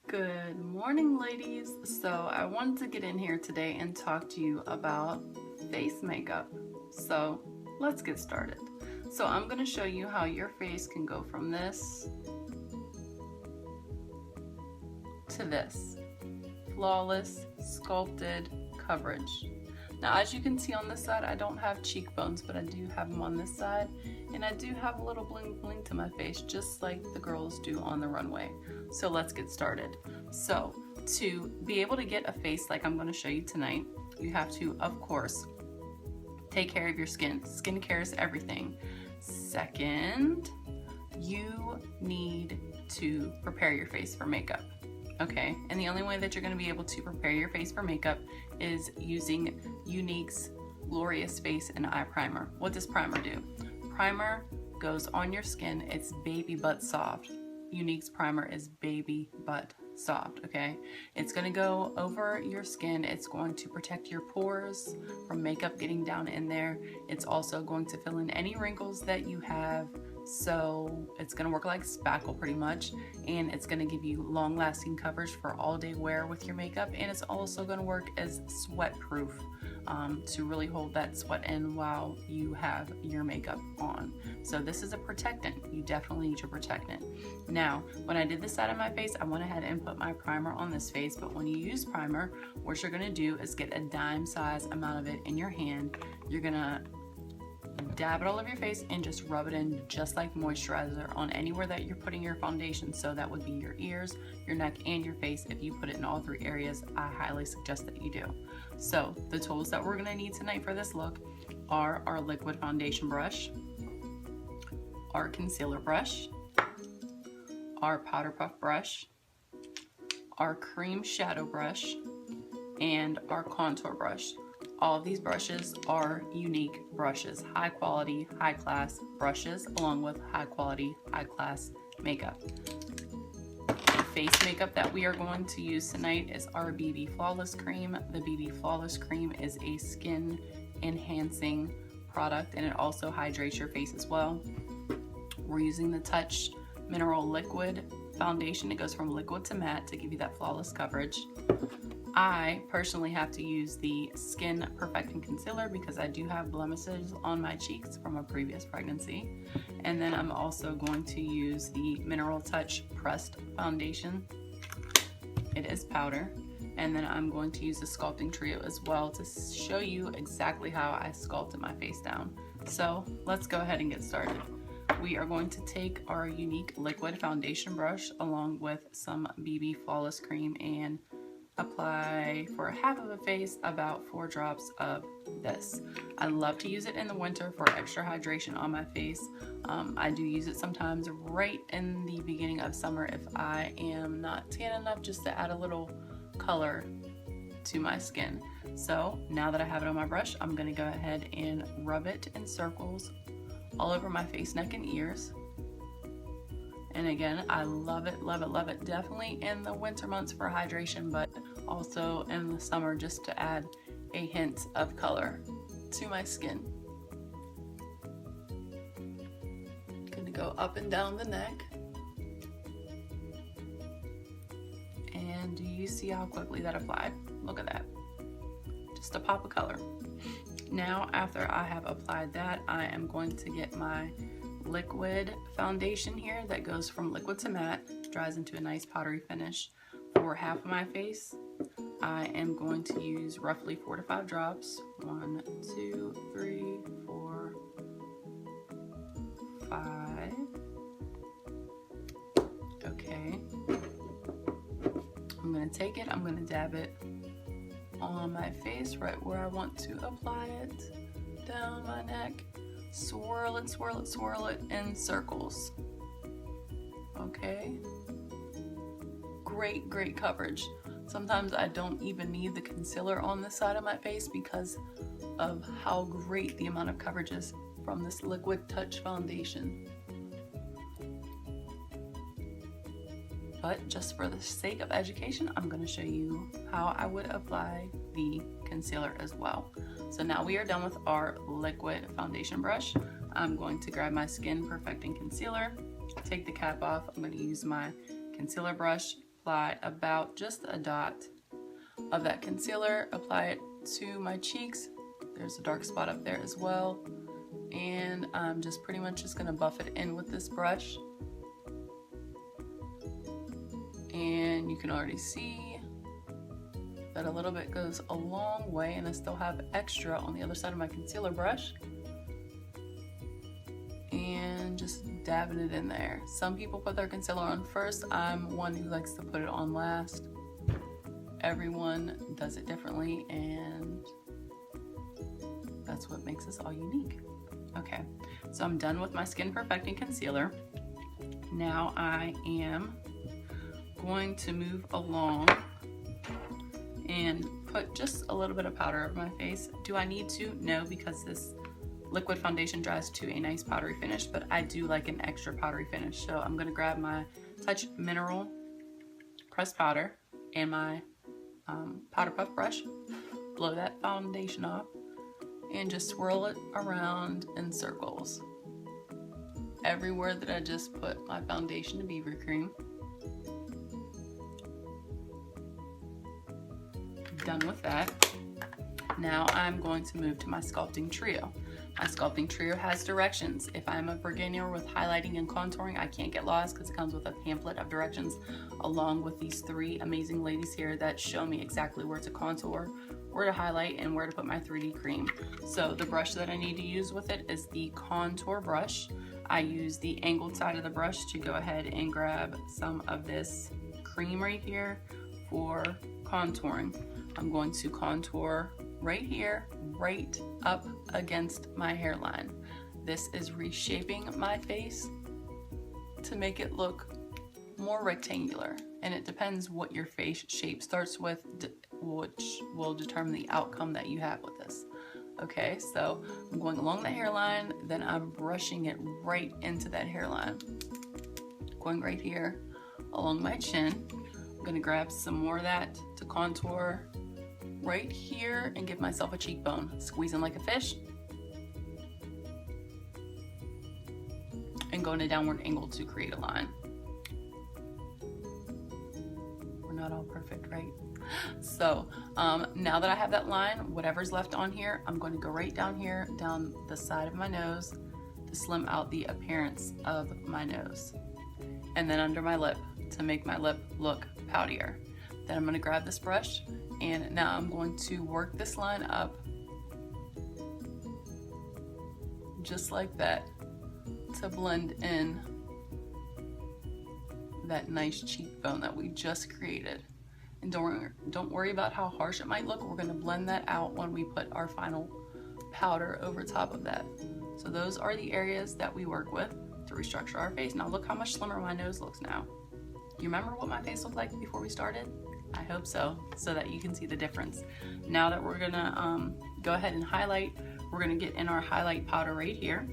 Good morning, ladies. So I wanted to get in here today and talk to you about face makeup. So let's get started. So I'm going to show you how your face can go from this to this. Flawless, sculpted coverage. Now, as you can see on this side, I don't have cheekbones, but I do have them on this side. And I do have a little bling bling to my face, just like the girls do on the runway. So let's get started. So to be able to get a face like I'm going to show you tonight, you have to, of course, take care of your skin. Skincare is everything. Second, you need to prepare your face for makeup. Okay, and the only way that you're going to be able to prepare your face for makeup is using Younique's Glorious Face and Eye Primer. What does primer do? Primer goes on your skin. It's baby butt soft. Younique's primer is baby butt soft, okay? It's going to go over your skin. It's going to protect your pores from makeup getting down in there. It's also going to fill in any wrinkles that you have. So it's going to work like spackle pretty much, and it's going to give you long-lasting coverage for all-day wear with your makeup, and it's also going to work as sweat-proof to really hold that sweat in while you have your makeup on. So this is a protectant. You definitely need your protectant. Now, when I did this side of my face, I went ahead and put my primer on this face, but when you use primer, what you're going to do is get a dime size amount of it in your hand. You're going to dab it all over your face and just rub it in just like moisturizer on anywhere that you're putting your foundation. So that would be your ears, your neck, and your face. If you put it in all three areas, I highly suggest that you do. So the tools that we're going to need tonight for this look are our liquid foundation brush, our concealer brush, our powder puff brush, our cream shadow brush, and our contour brush. All of these brushes are Younique brushes, high quality, high class brushes, along with high quality, high class makeup. The face makeup that we are going to use tonight is our BB Flawless Cream. The BB Flawless Cream is a skin enhancing product, and it also hydrates your face as well. We're using the Touch Mineral Liquid Foundation. It goes from liquid to matte to give you that flawless coverage. I personally have to use the Skin Perfecting Concealer because I do have blemishes on my cheeks from a previous pregnancy. And then I'm also going to use the Mineral Touch Pressed Foundation. It is powder. And then I'm going to use the Sculpting Trio as well to show you exactly how I sculpted my face down. So let's go ahead and get started. We are going to take our Younique liquid foundation brush along with some BB Flawless Cream and apply for half of a face about 4 drops of this. I love to use it in the winter for extra hydration on my face. I do use it sometimes right in the beginning of summer if I am not tan enough, just to add a little color to my skin. So now that I have it on my brush, I'm going to go ahead and rub it in circles all over my face, neck, and ears. And again, I love it, love it, love it. Definitely in the winter months for hydration, but also in the summer just to add a hint of color to my skin. Gonna go up and down the neck. And do you see how quickly that applied? Look at that. Just a pop of color. Now, after I have applied that, I am going to get my liquid foundation here that goes from liquid to matte, dries into a nice powdery finish. For half of my face, I am going to use roughly 4 to 5 drops. 1, 2, 3, 4, 5. Okay. I'm going to take it, I'm going to dab it on my face right where I want to apply it, down my neck. Swirl it, swirl it, swirl it in circles. Okay. Great, great coverage. Sometimes I don't even need the concealer on this side of my face because of how great the amount of coverage is from this Liquid Touch foundation. But just for the sake of education, I'm going to show you how I would apply the concealer as well. So now we are done with our liquid foundation brush. I'm going to grab my Skin Perfecting Concealer, take the cap off. I'm going to use my concealer brush, apply about just a dot of that concealer, apply it to my cheeks. There's a dark spot up there as well. And I'm just pretty much just gonna buff it in with this brush. And you can already see that a little bit goes a long way, and I still have extra on the other side of my concealer brush. And just dabbing it in there. Some people put their concealer on first. I'm one who likes to put it on last. Everyone does it differently, and that's what makes us all unique. Okay, so I'm done with my Skin Perfecting Concealer. Now I am going to move along and put just a little bit of powder over my face. Do I need to? No, because this liquid foundation dries to a nice powdery finish, but I do like an extra powdery finish. So I'm gonna grab my Touch Mineral pressed powder and my powder puff brush, blow that foundation off, and just swirl it around in circles everywhere that I just put my foundation and BB cream. Done with that. Now I'm going to move to my Sculpting Trio. My Sculpting Trio has directions. If I'm a beginner with highlighting and contouring, I can't get lost because it comes with a pamphlet of directions along with these 3 amazing ladies here that show me exactly where to contour, where to highlight, and where to put my 3D cream. So the brush that I need to use with it is the contour brush. I use the angled side of the brush to go ahead and grab some of this cream right here for contouring. I'm going to contour right here, right up against my hairline. This is reshaping my face to make it look more rectangular, and it depends what your face shape starts with, which will determine the outcome that you have with this. Okay, so I'm going along the hairline, then I'm brushing it right into that hairline. Going right here along my chin. I'm gonna grab some more of that to contour right here and give myself a cheekbone. Squeezing like a fish. And go in a downward angle to create a line. We're not all perfect, right? So now that I have that line, whatever's left on here, I'm going to go right down here, down the side of my nose to slim out the appearance of my nose. And then under my lip to make my lip look poutier. Then I'm going to grab this brush, and now I'm going to work this line up just like that to blend in that nice cheekbone that we just created. And don't worry about how harsh it might look. We're going to blend that out when we put our final powder over top of that. So those are the areas that we work with to restructure our face. Now look how much slimmer my nose looks now. You remember what my face looked like before we started? I hope so that you can see the difference. Now that we're gonna go ahead and highlight, we're gonna get in our highlight powder right here.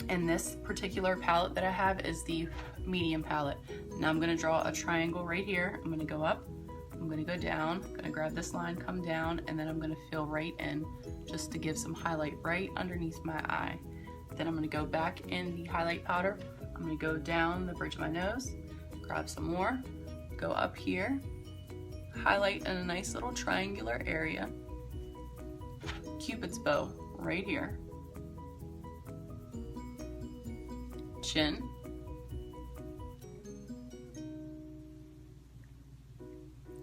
And this particular palette that I have is the medium palette. Now I'm gonna draw a triangle right here. I'm gonna go up, I'm gonna go down, I'm gonna grab this line, come down, and then I'm gonna fill right in just to give some highlight right underneath my eye. Then I'm gonna go back in the highlight powder. I'm gonna go down the bridge of my nose, grab some more, go up here, highlight in a nice little triangular area, Cupid's bow right here, chin,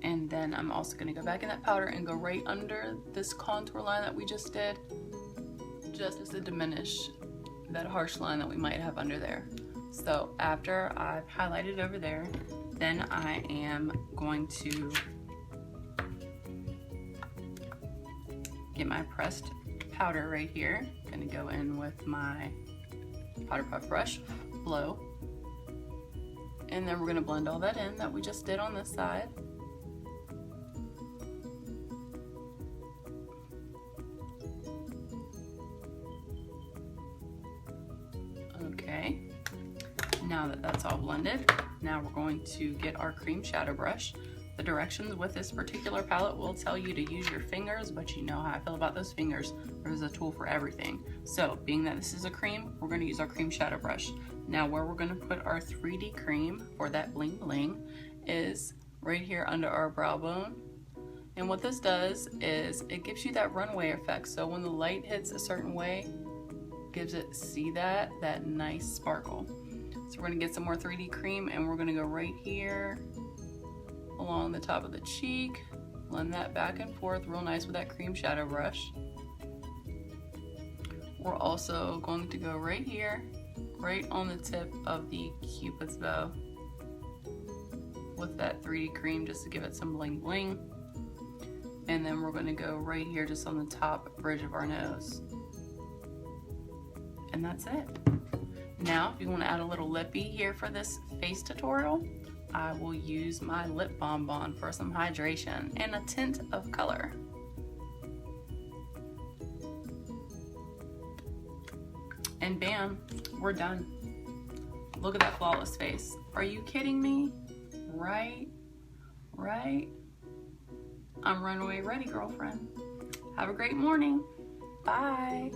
and then I'm also going to go back in that powder and go right under this contour line that we just did, just to diminish that harsh line that we might have under there. So after I've highlighted over there, then I am going to get my pressed powder right here. I'm gonna go in with my powder puff brush, blow, and then we're gonna blend all that in that we just did on this side. Okay, now that that's all blended, now we're going to get our cream shadow brush. The directions with this particular palette will tell you to use your fingers, but you know how I feel about those fingers. There's a tool for everything. So being that this is a cream, we're going to use our cream shadow brush. Now where we're gonna put our 3D cream for that bling bling is right here under our brow bone. And what this does is it gives you that runway effect. So when the light hits a certain way, gives it, see that nice sparkle. So we're gonna get some more 3D cream and we're gonna go right here along the top of the cheek, blend that back and forth real nice with that cream shadow brush. We're also going to go right here, right on the tip of the Cupid's bow with that 3D cream just to give it some bling bling. And then we're going to go right here just on the top bridge of our nose. And that's it. Now, if you want to add a little lippy here for this face tutorial, I will use my lip bonbon for some hydration and a tint of color. And bam, we're done. Look at that flawless face. Are you kidding me? Right? I'm runway ready, girlfriend. Have a great morning. Bye.